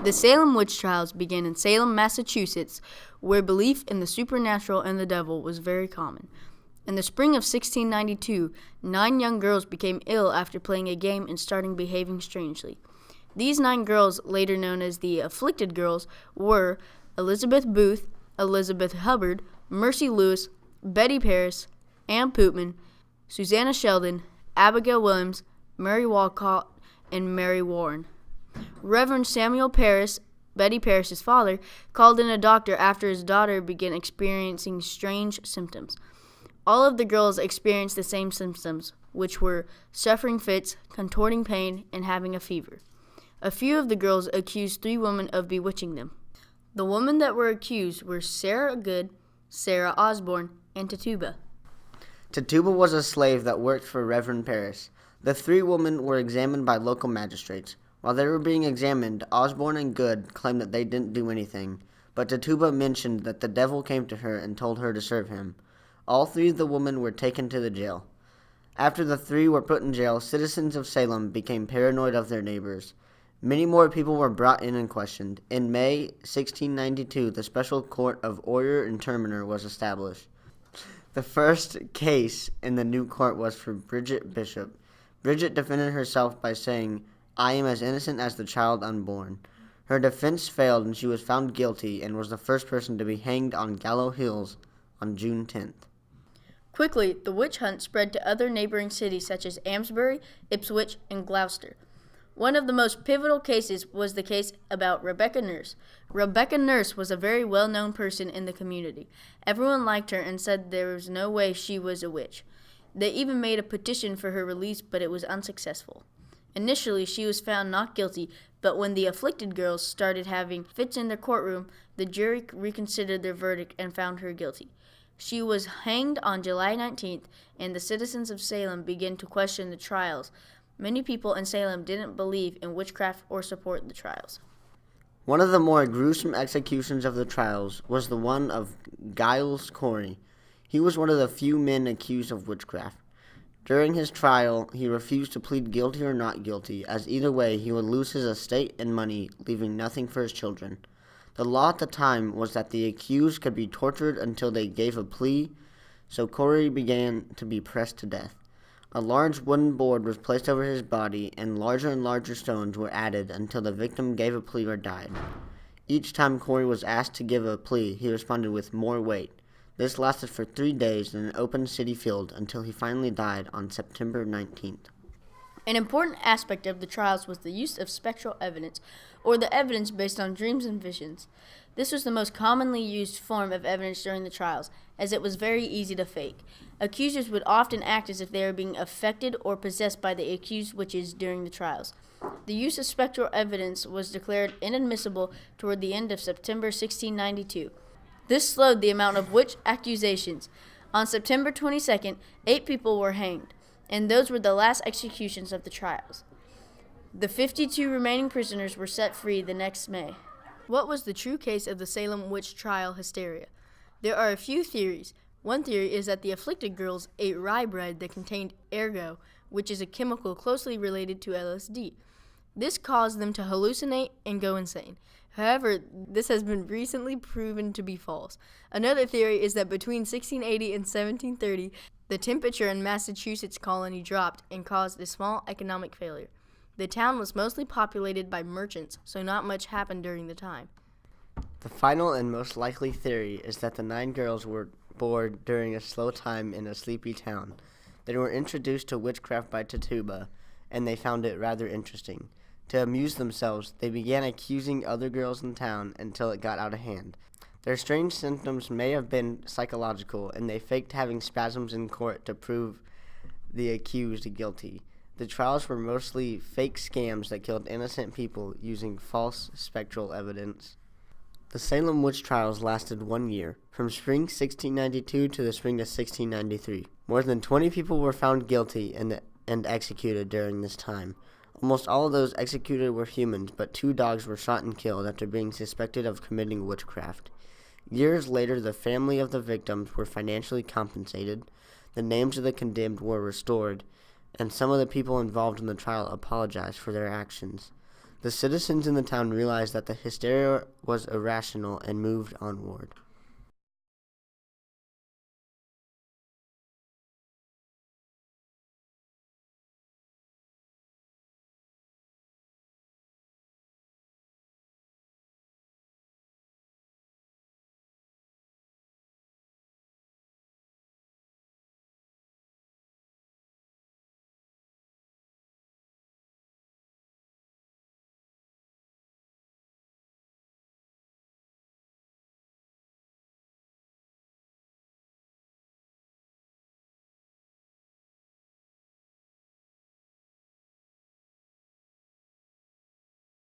The Salem witch trials began in Salem, Massachusetts, where belief in the supernatural and the devil was very common. In the spring of 1692, 9 young girls became ill after playing a game and starting behaving strangely. These 9 girls, later known as the Afflicted Girls, were Elizabeth Booth, Elizabeth Hubbard, Mercy Lewis, Betty Paris, Ann Pootman, Susanna Sheldon, Abigail Williams, Mary Walcott, and Mary Warren. Reverend Samuel Paris, Betty Paris's father, called in a doctor after his daughter began experiencing strange symptoms. All of the girls experienced the same symptoms, which were suffering fits, contorting pain, and having a fever. A few of the girls accused 3 women of bewitching them. The women that were accused were Sarah Good, Sarah Osborne, and Tituba. Tituba was a slave that worked for Reverend Paris. The 3 women were examined by local magistrates. While they were being examined, Osborne and Good claimed that they didn't do anything, but Tituba mentioned that the devil came to her and told her to serve him. All 3 of the women were taken to the jail. After the 3 were put in jail, citizens of Salem became paranoid of their neighbors. Many more people were brought in and questioned. In May 1692, the Special Court of Oyer and Terminer was established. The first case in the new court was for Bridget Bishop. Bridget defended herself by saying, "I am as innocent as the child unborn." Her defense failed and she was found guilty and was the first person to be hanged on Gallows Hills on June 10th. Quickly, the witch hunt spread to other neighboring cities such as Amesbury, Ipswich, and Gloucester. One of the most pivotal cases was the case about Rebecca Nurse. Rebecca Nurse was a very well-known person in the community. Everyone liked her and said there was no way she was a witch. They even made a petition for her release, but it was unsuccessful. Initially, she was found not guilty, but when the Afflicted Girls started having fits in their courtroom, the jury reconsidered their verdict and found her guilty. She was hanged on July 19th, and the citizens of Salem began to question the trials. Many people in Salem didn't believe in witchcraft or support the trials. One of the more gruesome executions of the trials was the one of Giles Corey. He was one of the few men accused of witchcraft. During his trial, he refused to plead guilty or not guilty, as either way he would lose his estate and money, leaving nothing for his children. The law at the time was that the accused could be tortured until they gave a plea, so Corey began to be pressed to death. A large wooden board was placed over his body, and larger stones were added until the victim gave a plea or died. Each time Corey was asked to give a plea, he responded with more weight. This lasted for 3 days in an open city field until he finally died on September 19th. An important aspect of the trials was the use of spectral evidence, or the evidence based on dreams and visions. This was the most commonly used form of evidence during the trials, as it was very easy to fake. Accusers would often act as if they were being affected or possessed by the accused witches during the trials. The use of spectral evidence was declared inadmissible toward the end of September 1692. This slowed the amount of witch accusations. On September 22nd, 8 people were hanged, and those were the last executions of the trials. The 52 remaining prisoners were set free the next May. What was the true case of the Salem witch trial hysteria? There are a few theories. One theory is that the Afflicted Girls ate rye bread that contained ergot, which is a chemical closely related to LSD. This caused them to hallucinate and go insane. However, this has been recently proven to be false. Another theory is that between 1680 and 1730, the temperature in Massachusetts colony dropped and caused a small economic failure. The town was mostly populated by merchants, so not much happened during the time. The final and most likely theory is that the 9 girls were bored during a slow time in a sleepy town. They were introduced to witchcraft by Tituba, and they found it rather interesting. To amuse themselves, they began accusing other girls in town until it got out of hand. Their strange symptoms may have been psychological, and they faked having spasms in court to prove the accused guilty. The trials were mostly fake scams that killed innocent people using false spectral evidence. The Salem witch trials lasted 1 year, from spring 1692 to the spring of 1693. More than 20 people were found guilty and executed during this time. Almost all of those executed were humans, but 2 dogs were shot and killed after being suspected of committing witchcraft. Years later, the family of the victims were financially compensated, the names of the condemned were restored, and some of the people involved in the trial apologized for their actions. The citizens in the town realized that the hysteria was irrational and moved onward.